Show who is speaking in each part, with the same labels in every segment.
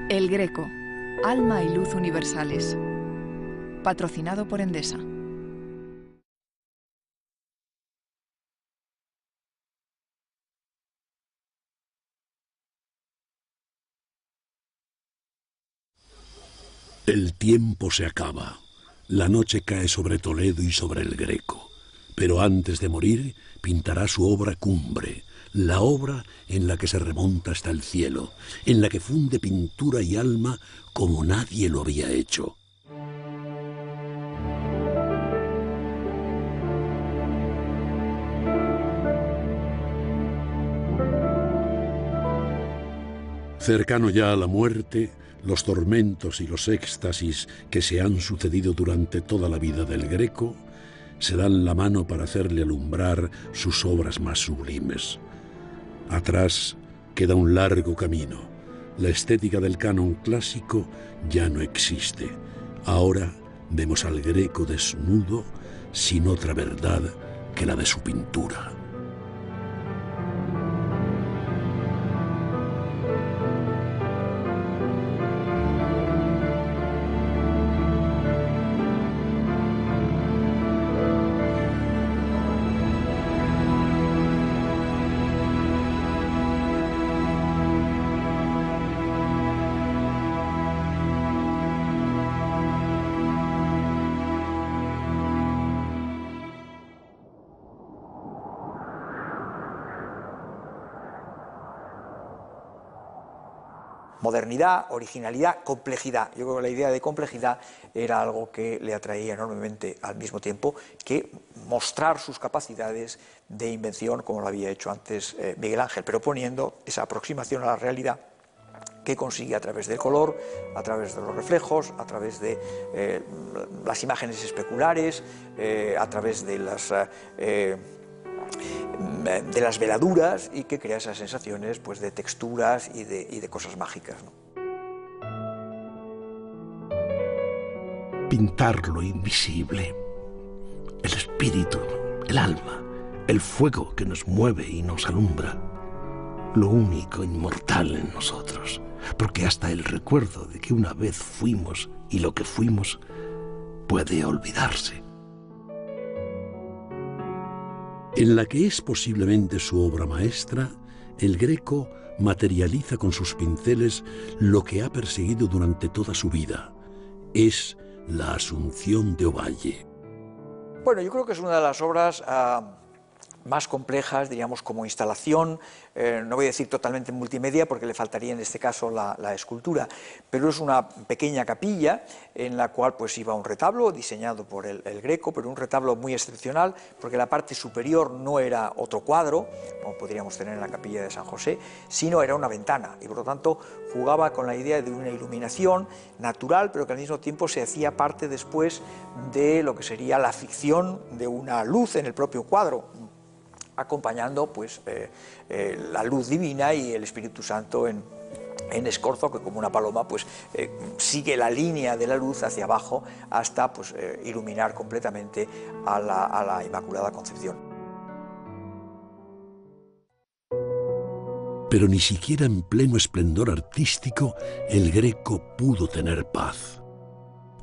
Speaker 1: El Greco, alma y luz universales. Patrocinado por Endesa.
Speaker 2: El tiempo se acaba. La noche cae sobre Toledo y sobre el Greco. Pero antes de morir, pintará su obra cumbre, la obra en la que se remonta hasta el cielo, en la que funde pintura y alma como nadie lo había hecho. Cercano ya a la muerte, los tormentos y los éxtasis que se han sucedido durante toda la vida del Greco se dan la mano para hacerle alumbrar sus obras más sublimes. Atrás queda un largo camino. La estética del canon clásico ya no existe. Ahora vemos al Greco desnudo, sin otra verdad que la de su pintura.
Speaker 3: Modernidad, originalidad, complejidad. Yo creo que la idea de complejidad era algo que le atraía enormemente, al mismo tiempo que mostrar sus capacidades de invención, como lo había hecho antes Miguel Ángel, pero poniendo esa aproximación a la realidad que consigue a través del color, a través de los reflejos, a través de las imágenes especulares, a través de las veladuras, y que crea esas sensaciones pues, de texturas y de cosas mágicas, ¿no?
Speaker 2: Pintar lo invisible, el espíritu, el alma, el fuego que nos mueve y nos alumbra, lo único inmortal en nosotros, porque hasta el recuerdo de que una vez fuimos y lo que fuimos puede olvidarse. En la que es posiblemente su obra maestra, el Greco materializa con sus pinceles lo que ha perseguido durante toda su vida. Es la Asunción de Ovalle.
Speaker 3: Bueno, yo creo que es una de las obras más complejas, diríamos, como instalación, no voy a decir totalmente multimedia porque le faltaría en este caso la escultura, pero es una pequeña capilla en la cual pues iba un retablo diseñado por el Greco, pero un retablo muy excepcional porque la parte superior no era otro cuadro, como podríamos tener en la capilla de San José, sino era una ventana, y por lo tanto jugaba con la idea de una iluminación natural, pero que al mismo tiempo se hacía parte después de lo que sería la ficción de una luz en el propio cuadro, acompañando pues, la luz divina y el Espíritu Santo en escorzo, que como una paloma pues, sigue la línea de la luz hacia abajo hasta pues, iluminar completamente a la Inmaculada Concepción.
Speaker 2: Pero ni siquiera en pleno esplendor artístico el Greco pudo tener paz.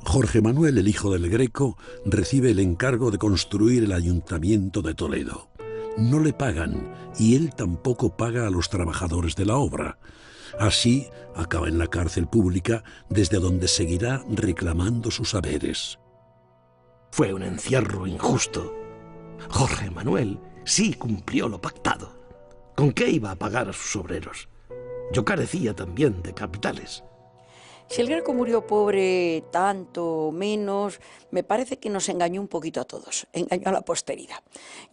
Speaker 2: Jorge Manuel, el hijo del Greco, recibe el encargo de construir el Ayuntamiento de Toledo. No le pagan y él tampoco paga a los trabajadores de la obra. Así acaba en la cárcel pública, desde donde seguirá reclamando sus haberes.
Speaker 4: Fue un encierro injusto. Jorge Manuel sí cumplió lo pactado. ¿Con qué iba a pagar a sus obreros? Yo carecía también de capitales.
Speaker 5: Si el Greco murió pobre tanto o menos, me parece que nos engañó un poquito a todos, engañó a la posteridad.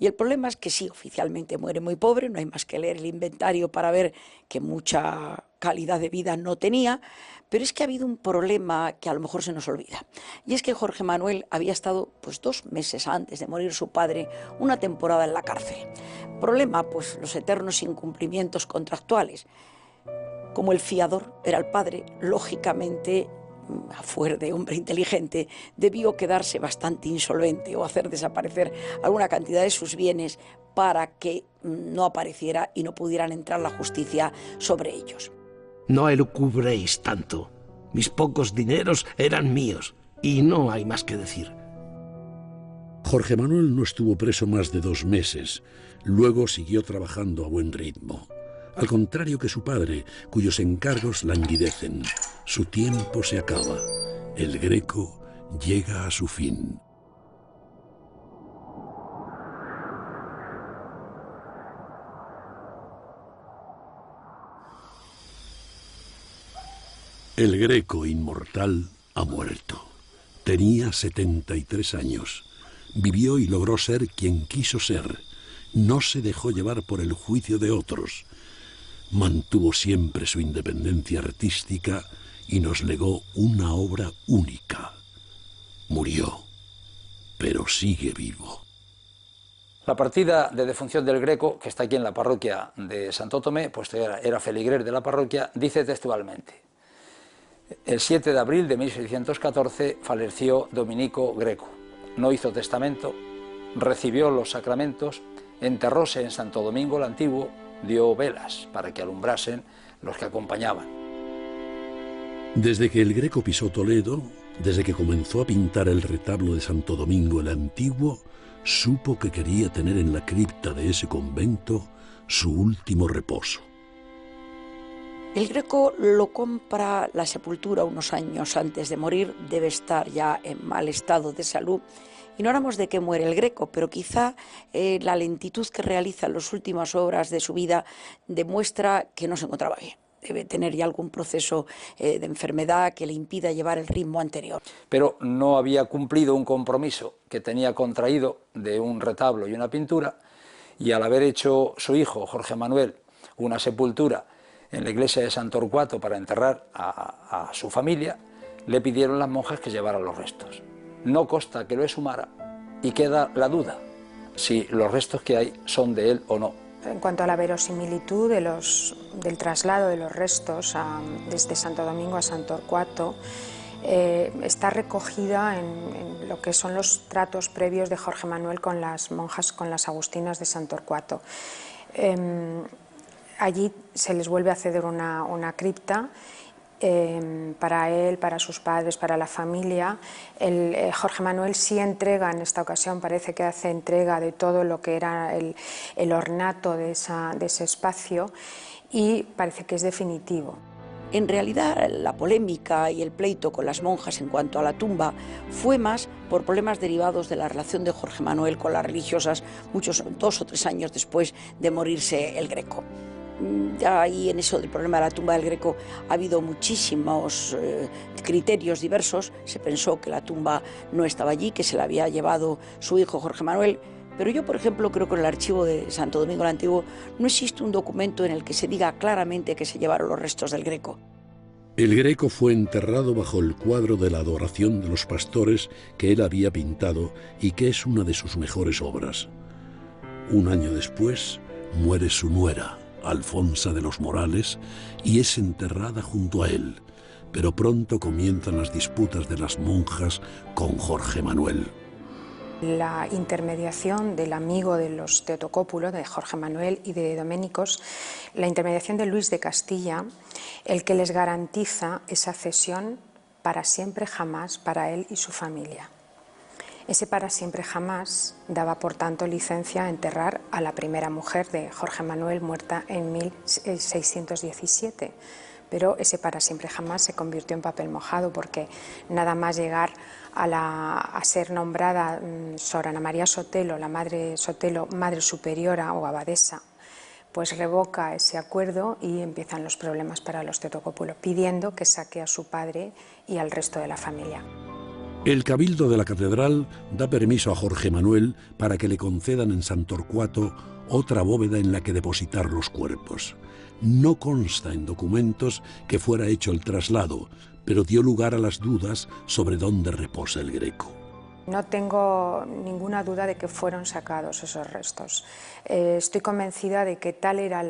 Speaker 5: Y el problema es que sí, oficialmente muere muy pobre, no hay más que leer el inventario para ver que mucha calidad de vida no tenía, pero es que ha habido un problema que a lo mejor se nos olvida. Y es que Jorge Manuel había estado pues 2 meses antes de morir su padre una temporada en la cárcel. Problema, pues los eternos incumplimientos contractuales. Como el fiador era el padre, lógicamente, a fuer de hombre inteligente, debió quedarse bastante insolvente o hacer desaparecer alguna cantidad de sus bienes para que no apareciera y no pudieran entrar la justicia sobre ellos.
Speaker 4: No elucubréis tanto. Mis pocos dineros eran míos, y no hay más que decir.
Speaker 2: Jorge Manuel no estuvo preso más de 2 meses. Luego siguió trabajando a buen ritmo. Al contrario que su padre, cuyos encargos languidecen. Su tiempo se acaba. El Greco llega a su fin. El Greco inmortal ha muerto. Tenía 73 años. Vivió y logró ser quien quiso ser. No se dejó llevar por el juicio de otros. Mantuvo siempre su independencia artística y nos legó una obra única. Murió, pero sigue vivo.
Speaker 6: La partida de defunción del Greco, que está aquí en la parroquia de Santo Tomé, pues era feligrer de la parroquia, dice textualmente: el 7 de abril de 1614 falleció Dominico Greco. No hizo testamento, recibió los sacramentos, enterróse en Santo Domingo el Antiguo, dio velas para que alumbrasen los que acompañaban.
Speaker 2: Desde que el Greco pisó Toledo, desde que comenzó a pintar el retablo de Santo Domingo el Antiguo, supo que quería tener en la cripta de ese convento su último reposo.
Speaker 5: El Greco lo compra la sepultura unos años antes de morir, debe estar ya en mal estado de salud. Ignoramos de qué muere el Greco, pero quizá la lentitud que realiza en las últimas horas de su vida demuestra que no se encontraba bien. Debe tener ya algún proceso de enfermedad que le impida llevar el ritmo anterior.
Speaker 6: Pero no había cumplido un compromiso que tenía contraído de un retablo y una pintura, y al haber hecho su hijo, Jorge Manuel, una sepultura en la iglesia de San Torcuato para enterrar a su familia, le pidieron las monjas que llevaran los restos. No consta que lo exhumara y queda la duda si los restos que hay son de él o no.
Speaker 7: En cuanto a la verosimilitud del traslado de los restos desde Santo Domingo a San Torcuato, está recogida en lo que son los tratos previos de Jorge Manuel con las monjas, con las agustinas de San Torcuato. Allí se les vuelve a ceder una cripta para él, para sus padres, para la familia. Jorge Manuel sí entrega, en esta ocasión parece que hace entrega de todo lo que era el ornato de ese espacio, y parece que es definitivo.
Speaker 5: En realidad, la polémica y el pleito con las monjas en cuanto a la tumba fue más por problemas derivados de la relación de Jorge Manuel con las religiosas, 2 o 3 años después de morirse el Greco. Ya ahí en eso del problema de la tumba del Greco ha habido muchísimos criterios diversos. Se pensó que la tumba no estaba allí, que se la había llevado su hijo Jorge Manuel. Pero yo, por ejemplo, creo que en el archivo de Santo Domingo el Antiguo no existe un documento en el que se diga claramente que se llevaron los restos del Greco.
Speaker 2: El Greco fue enterrado bajo el cuadro de la adoración de los pastores que él había pintado y que es una de sus mejores obras. Un año después muere su nuera, Alfonsa de los Morales, y es enterrada junto a él, pero pronto comienzan las disputas de las monjas con Jorge Manuel.
Speaker 7: La intermediación del amigo de los Teotocópulo, de Jorge Manuel y de Doménicos, la intermediación de Luis de Castilla, el que les garantiza esa cesión para siempre jamás para él y su familia. Ese para siempre jamás daba, por tanto, licencia a enterrar a la primera mujer de Jorge Manuel, muerta en 1617. Pero ese para siempre jamás se convirtió en papel mojado, porque nada más llegar a ser nombrada Sor Ana María Sotelo, la madre Sotelo, madre superiora o abadesa, pues revoca ese acuerdo y empiezan los problemas para los Teotocópulo, pidiendo que saque a su padre y al resto de la familia.
Speaker 2: El cabildo de la catedral da permiso a Jorge Manuel para que le concedan en San Torcuato otra bóveda en la que depositar los cuerpos. No consta en documentos que fuera hecho el traslado, pero dio lugar a las dudas sobre dónde reposa el Greco.
Speaker 7: No tengo ninguna duda de que fueron sacados esos restos. Estoy convencida de que tal era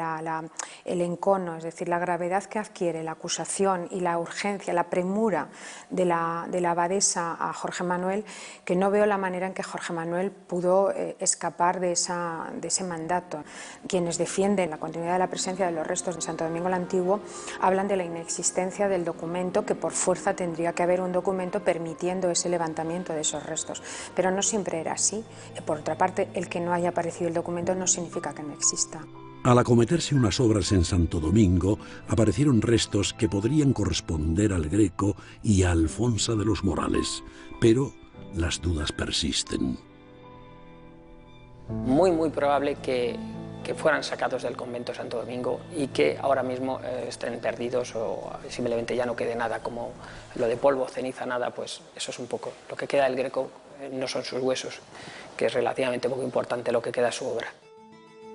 Speaker 7: el encono, es decir, la gravedad que adquiere la acusación y la urgencia, la premura de la abadesa a Jorge Manuel, que no veo la manera en que Jorge Manuel pudo escapar de ese mandato. Quienes defienden la continuidad de la presencia de los restos de Santo Domingo el Antiguo hablan de la inexistencia del documento, que por fuerza tendría que haber un documento permitiendo ese levantamiento de esos restos. Pero no siempre era así. Por otra parte, el que no haya aparecido el documento no significa que no exista.
Speaker 2: Al acometerse unas obras en Santo Domingo, aparecieron restos que podrían corresponder al Greco y a Alfonsa de los Morales, pero las dudas persisten.
Speaker 8: Muy probable que fueran sacados del convento de Santo Domingo y que ahora mismo estén perdidos o simplemente ya no quede nada, como lo de polvo, ceniza, nada, pues eso es un poco lo que queda del Greco, no son sus huesos, que es relativamente poco importante lo que queda de su obra.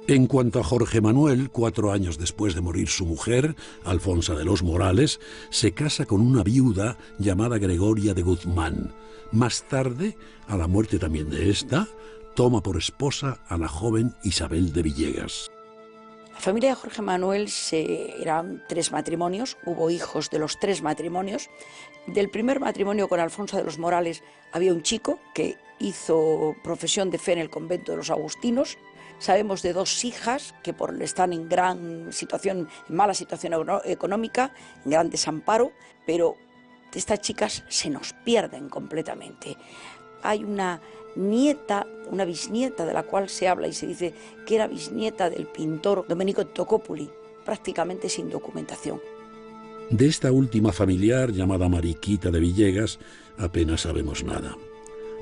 Speaker 2: En cuanto a Jorge Manuel, 4 años después de morir su mujer, Alfonsa de los Morales, se casa con una viuda llamada Gregoria de Guzmán. Más tarde, a la muerte también de esta, toma por esposa a la joven Isabel de Villegas.
Speaker 5: La familia de Jorge Manuel eran 3 matrimonios, hubo hijos de los 3 matrimonios. Del primer matrimonio con Alfonso de los Morales había un chico que hizo profesión de fe en el convento de los agustinos. Sabemos de 2 hijas que están en mala situación económica, en gran desamparo, pero estas chicas se nos pierden completamente. Hay una bisnieta de la cual se habla y se dice que era bisnieta del pintor Domenico Tocopuli, prácticamente sin documentación.
Speaker 2: De esta última familiar, llamada Mariquita de Villegas, apenas sabemos nada.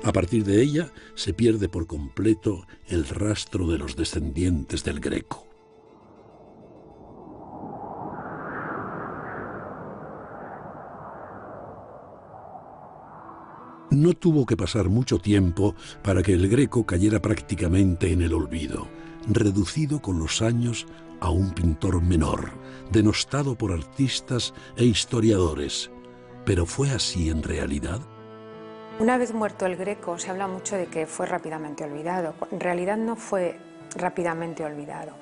Speaker 2: A partir de ella se pierde por completo el rastro de los descendientes del Greco. No tuvo que pasar mucho tiempo para que el Greco cayera prácticamente en el olvido, reducido con los años a un pintor menor, denostado por artistas e historiadores. ¿Pero fue así en realidad?
Speaker 7: Una vez muerto el Greco, se habla mucho de que fue rápidamente olvidado. En realidad no fue rápidamente olvidado.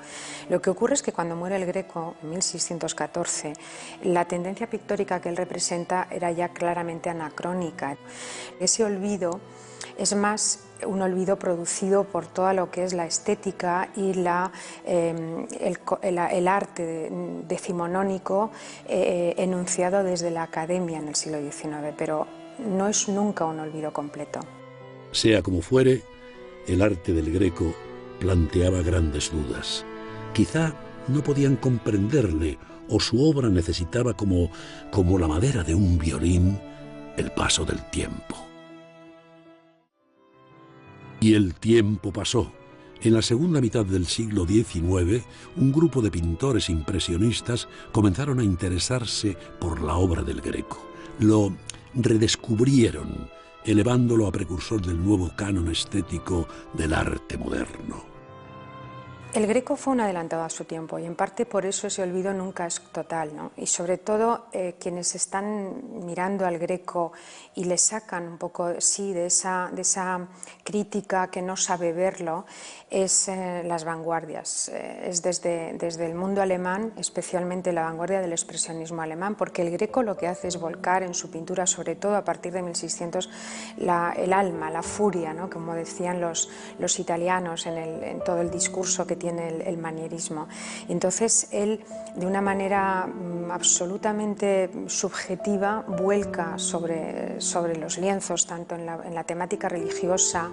Speaker 7: Lo que ocurre es que cuando muere el Greco, en 1614, la tendencia pictórica que él representa era ya claramente anacrónica. Ese olvido es más un olvido producido por todo lo que es la estética y el arte decimonónico enunciado desde la academia en el siglo XIX, pero no es nunca un olvido completo.
Speaker 2: Sea como fuere, el arte del Greco planteaba grandes dudas. Quizá no podían comprenderle o su obra necesitaba como la madera de un violín el paso del tiempo. Y el tiempo pasó. En la segunda mitad del siglo XIX, un grupo de pintores impresionistas comenzaron a interesarse por la obra del Greco. Lo redescubrieron, elevándolo a precursor del nuevo canon estético del arte moderno.
Speaker 7: El Greco fue un adelantado a su tiempo y en parte por eso ese olvido nunca es total, ¿no? Y sobre todo quienes están mirando al Greco y le sacan un poco sí, de esa crítica que no sabe verlo, es las vanguardias, es desde el mundo alemán, especialmente la vanguardia del expresionismo alemán, porque el Greco lo que hace es volcar en su pintura, sobre todo a partir de 1600, el alma, la furia, ¿no? Como decían los italianos en todo el discurso que tiene el manierismo. Entonces él, de una manera absolutamente subjetiva, vuelca sobre los lienzos, tanto en la temática religiosa,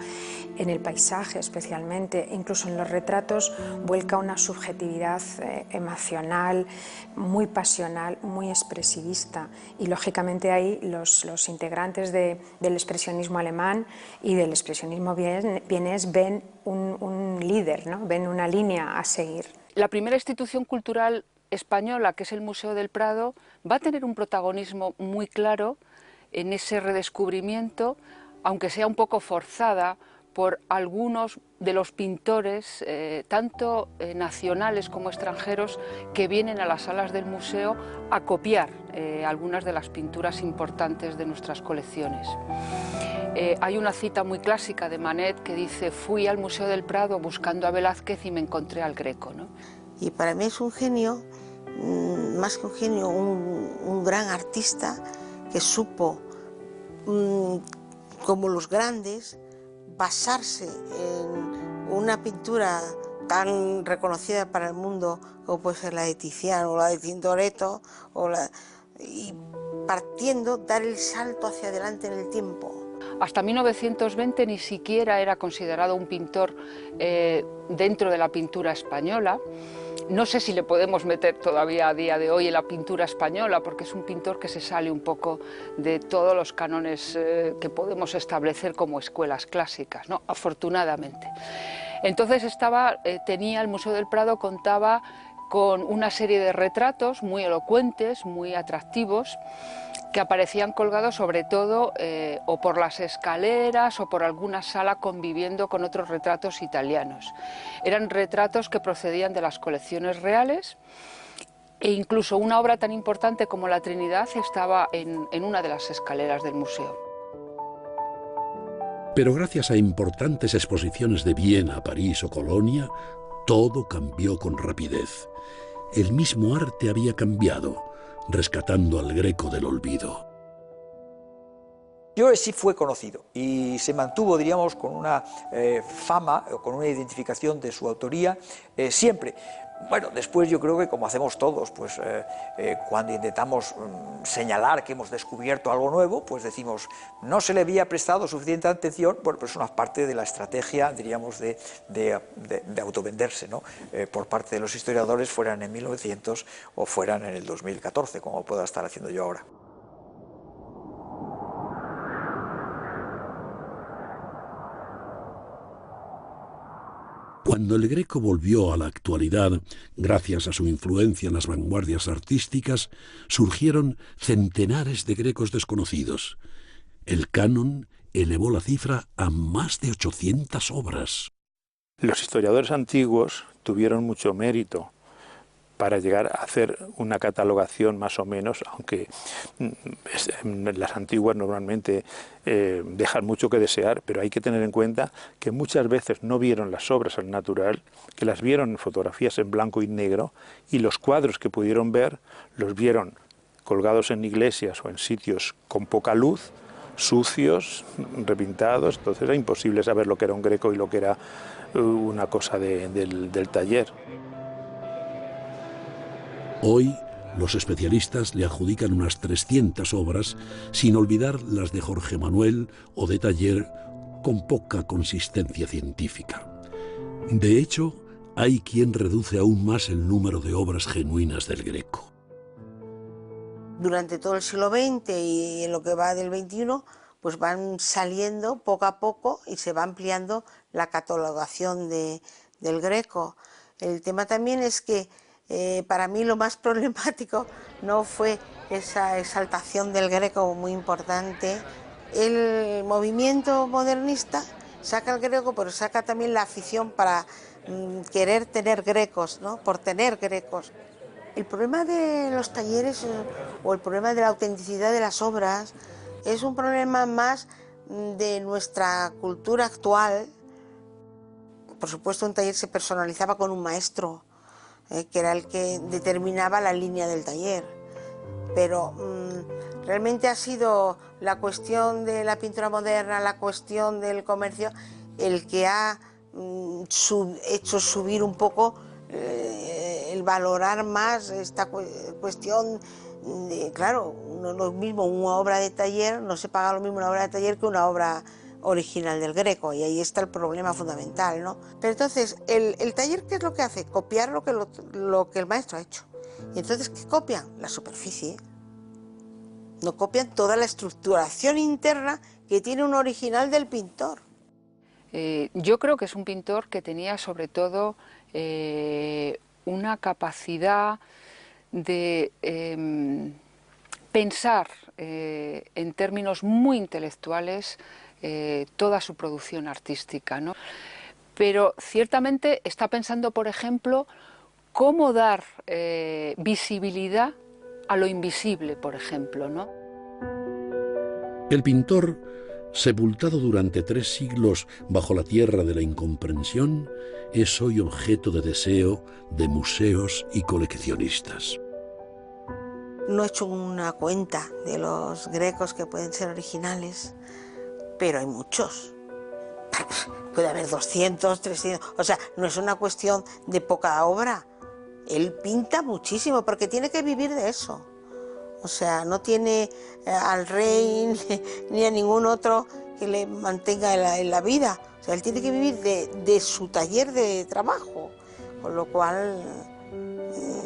Speaker 7: en el paisaje especialmente, incluso en los retratos, vuelca una subjetividad emocional, muy pasional, muy expresivista. Y lógicamente ahí los integrantes del expresionismo alemán y del expresionismo vienés ven un líder, ¿no? Ven una línea a seguir.
Speaker 9: La primera institución cultural española, que es el Museo del Prado, va a tener un protagonismo muy claro en ese redescubrimiento, aunque sea un poco forzada por algunos de los pintores, tanto nacionales como extranjeros, que vienen a las salas del museo a copiar algunas de las pinturas importantes de nuestras colecciones. Hay una cita muy clásica de Manet que dice: fui al Museo del Prado buscando a Velázquez y me encontré al Greco, ¿no?
Speaker 10: Y para mí es un genio, más que un genio, un gran artista que supo, como los grandes, basarse en una pintura tan reconocida para el mundo como puede ser la de Tiziano o la de Tintoretto, y partiendo, dar el salto hacia adelante en el tiempo.
Speaker 9: Hasta 1920 ni siquiera era considerado un pintor dentro de la pintura española. No sé si le podemos meter todavía a día de hoy en la pintura española, porque es un pintor que se sale un poco de todos los cánones que podemos establecer como escuelas clásicas, ¿no? Afortunadamente. Entonces tenía el Museo del Prado, contaba con una serie de retratos muy elocuentes, muy atractivos, que aparecían colgados sobre todo o por las escaleras o por alguna sala, conviviendo con otros retratos italianos. Eran retratos que procedían de las colecciones reales, e incluso una obra tan importante como la Trinidad estaba en una de las escaleras del museo.
Speaker 2: Pero gracias a importantes exposiciones de Viena, París o Colonia, todo cambió con rapidez. El mismo arte había cambiado, rescatando al Greco del olvido.
Speaker 3: Yo sí fue conocido y se mantuvo, diríamos, con una fama o con una identificación de su autoría siempre. Bueno, después yo creo que, como hacemos todos, pues cuando intentamos señalar que hemos descubierto algo nuevo, pues decimos, no se le había prestado suficiente atención. Bueno, pues es una parte de la estrategia, diríamos, de autovenderse, ¿no? Por parte de los historiadores, fueran en 1900 o fueran en el 2014, como puedo estar haciendo yo ahora.
Speaker 2: Cuando el Greco volvió a la actualidad, gracias a su influencia en las vanguardias artísticas, surgieron centenares de grecos desconocidos. El canon elevó la cifra a más de 800 obras.
Speaker 11: Los historiadores antiguos tuvieron mucho mérito para llegar a hacer una catalogación más o menos, aunque las antiguas normalmente dejan mucho que desear, pero hay que tener en cuenta que muchas veces no vieron las obras al natural, que las vieron en fotografías en blanco y negro, y los cuadros que pudieron ver los vieron colgados en iglesias o en sitios con poca luz, sucios, repintados. Entonces era imposible saber lo que era un Greco y lo que era una cosa del taller.
Speaker 2: Hoy, los especialistas le adjudican unas 300 obras, sin olvidar las de Jorge Manuel o de Taller, con poca consistencia científica. De hecho, hay quien reduce aún más el número de obras genuinas del Greco.
Speaker 10: Durante todo el siglo XX y en lo que va del XXI, pues van saliendo poco a poco y se va ampliando la catalogación del Greco. El tema también es que para mí lo más problemático no fue esa exaltación del Greco muy importante. El movimiento modernista saca el Greco, pero saca también la afición para querer tener grecos, ¿no? Por tener grecos. El problema de los talleres o el problema de la autenticidad de las obras es un problema más de nuestra cultura actual. Por supuesto, un taller se personalizaba con un maestro, que era el que determinaba la línea del taller, pero realmente ha sido la cuestión de la pintura moderna, la cuestión del comercio, el que ha hecho subir un poco el valorar más esta cuestión de, claro, no es lo mismo una obra de taller, no se paga lo mismo una obra de taller que una obra original del Greco, y ahí está el problema fundamental, ¿no? Pero entonces, el taller, ¿qué es lo que hace? Copiar lo que el maestro ha hecho. Y entonces, ¿qué copian? La superficie. No copian toda la estructuración interna que tiene un original del pintor.
Speaker 9: Yo creo que es un pintor que tenía sobre todo una capacidad de pensar en términos muy intelectuales toda su producción artística, ¿no? Pero ciertamente está pensando, por ejemplo, cómo dar visibilidad a lo invisible, por ejemplo, ¿no?
Speaker 2: El pintor Sepultado durante 3 siglos bajo la tierra de la incomprensión, es hoy objeto de deseo de museos y coleccionistas.
Speaker 10: No he hecho una cuenta de los grecos que pueden ser originales, pero hay muchos. Puede haber 200, 300, o sea, no es una cuestión de poca obra. Él pinta muchísimo porque tiene que vivir de eso. O sea, no tiene al rey ni a ningún otro que le mantenga en la vida. O sea, él tiene que vivir de su taller de trabajo. Con lo cual,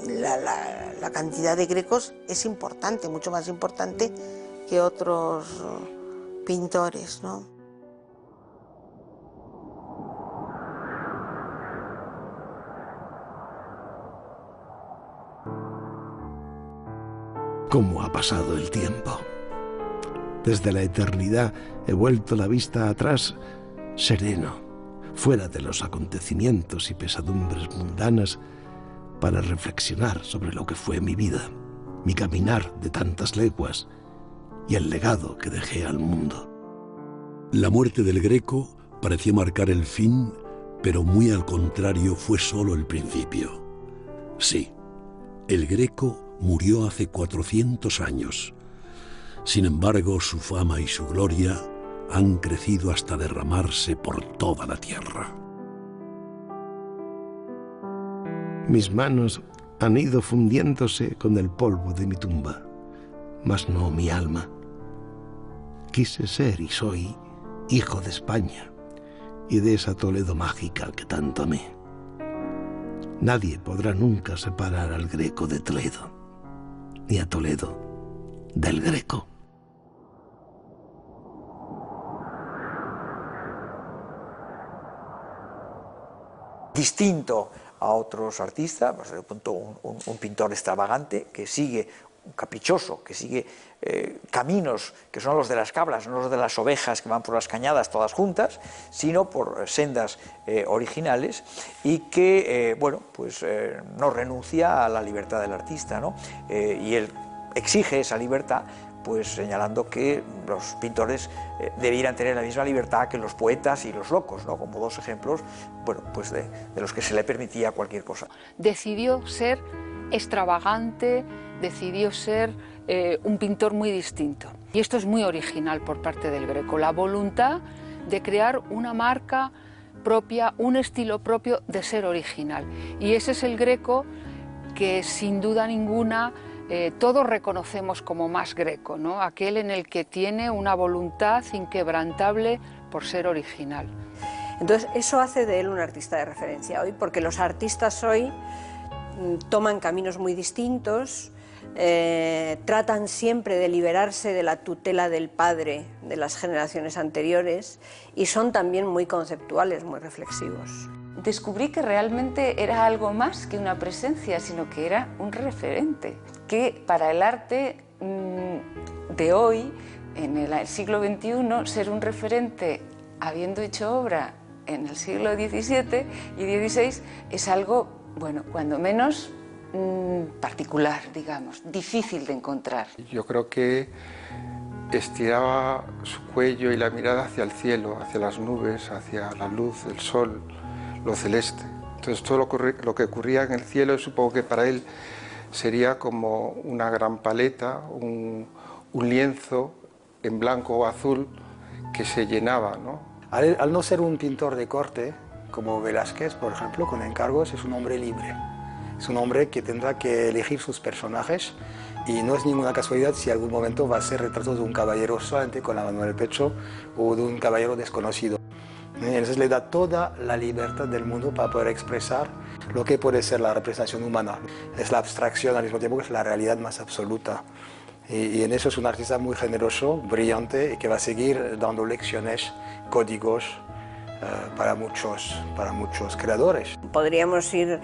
Speaker 10: la cantidad de grecos es importante, mucho más importante que otros pintores, ¿no?
Speaker 4: ¿Cómo ha pasado el tiempo? Desde la eternidad he vuelto la vista atrás, sereno, fuera de los acontecimientos y pesadumbres mundanas, para reflexionar sobre lo que fue mi vida, mi caminar de tantas leguas y el legado que dejé al mundo.
Speaker 2: La muerte del Greco pareció marcar el fin, pero muy al contrario fue solo el principio. Sí, el Greco murió hace 400 años. Sin embargo, su fama y su gloria han crecido hasta derramarse por toda la tierra.
Speaker 4: Mis manos han ido fundiéndose con el polvo de mi tumba, mas no mi alma. Quise ser y soy hijo de España y de esa Toledo mágica que tanto amé. Nadie podrá nunca separar al Greco de Toledo, ni a Toledo del Greco.
Speaker 3: Distinto a otros artistas, pues, de pronto un pintor extravagante que sigue, un caprichoso, que sigue caminos que son los de las cabras, no los de las ovejas que van por las cañadas todas juntas, sino por sendas originales, y que bueno, pues no renuncia a la libertad del artista, ¿no? Y él exige esa libertad, pues señalando que los pintores debieran tener la misma libertad que los poetas y los locos, ¿no? Como dos ejemplos, bueno, pues de los que se le permitía cualquier cosa.
Speaker 9: Decidió ser extravagante, decidió ser un pintor muy distinto. Y esto es muy original por parte del Greco, la voluntad de crear una marca propia, un estilo propio de ser original. Y ese es el Greco que sin duda ninguna todos reconocemos como más greco, ¿no? Aquel en el que tiene una voluntad inquebrantable por ser original.
Speaker 12: Entonces eso hace de él un artista de referencia hoy, porque los artistas hoy toman caminos muy distintos, tratan siempre de liberarse de la tutela del padre de las generaciones anteriores y son también muy conceptuales, muy reflexivos.
Speaker 13: Descubrí que realmente era algo más que una presencia, sino que era un referente, que para el arte de hoy, en el siglo XXI, ser un referente habiendo hecho obra en el siglo XVII y XVI es algo, bueno, cuando menos particular, digamos, difícil de encontrar.
Speaker 14: Yo creo que estiraba su cuello y la mirada hacia el cielo, hacia las nubes, hacia la luz, el sol, lo celeste. Entonces todo lo que ocurría en el cielo, supongo que para él sería como una gran paleta, un lienzo en blanco o azul que se llenaba, ¿no?
Speaker 6: Al no ser un pintor de corte, como Velázquez, por ejemplo, con encargos, es un hombre libre. Es un hombre que tendrá que elegir sus personajes y no es ninguna casualidad si algún momento va a ser retrato de un caballero solamente con la mano en el pecho o de un caballero desconocido. Entonces le da toda la libertad del mundo para poder expresar lo que puede ser la representación humana. Es la abstracción al mismo tiempo que es la realidad más absoluta. Y en eso es un artista muy generoso, brillante y que va a seguir dando lecciones, códigos para muchos creadores.
Speaker 12: Podríamos ir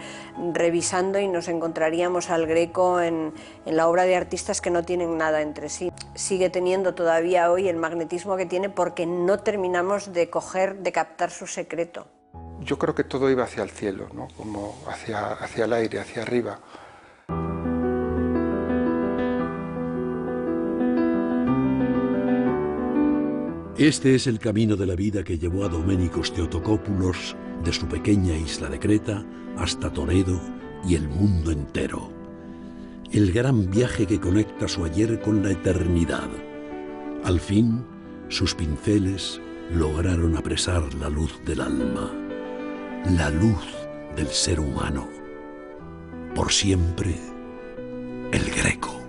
Speaker 12: revisando y nos encontraríamos al Greco en la obra de artistas que no tienen nada entre sí. Sigue teniendo todavía hoy el magnetismo que tiene porque no terminamos de captar su secreto.
Speaker 14: Yo creo que todo iba hacia el cielo, ¿no? Como hacia el aire, hacia arriba.
Speaker 2: Este es el camino de la vida que llevó a Doménicos Theotokópoulos de su pequeña isla de Creta hasta Toledo y el mundo entero. El gran viaje que conecta su ayer con la eternidad. Al fin, sus pinceles lograron apresar la luz del alma, la luz del ser humano. Por siempre, el Greco.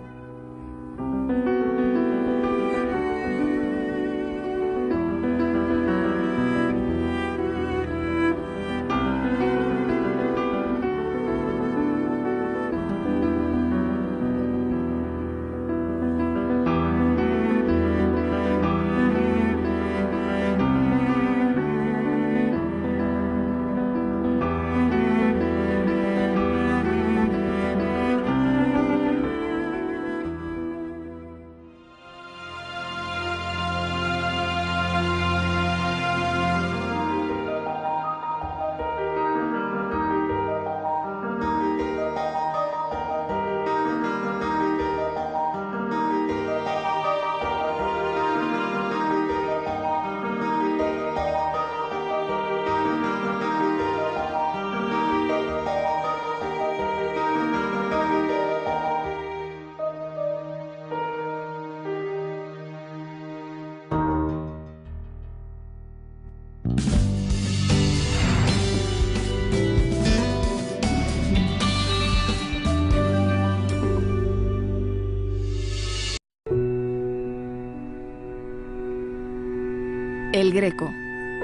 Speaker 1: El Greco,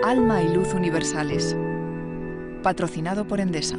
Speaker 1: alma y luz universales. Patrocinado por Endesa.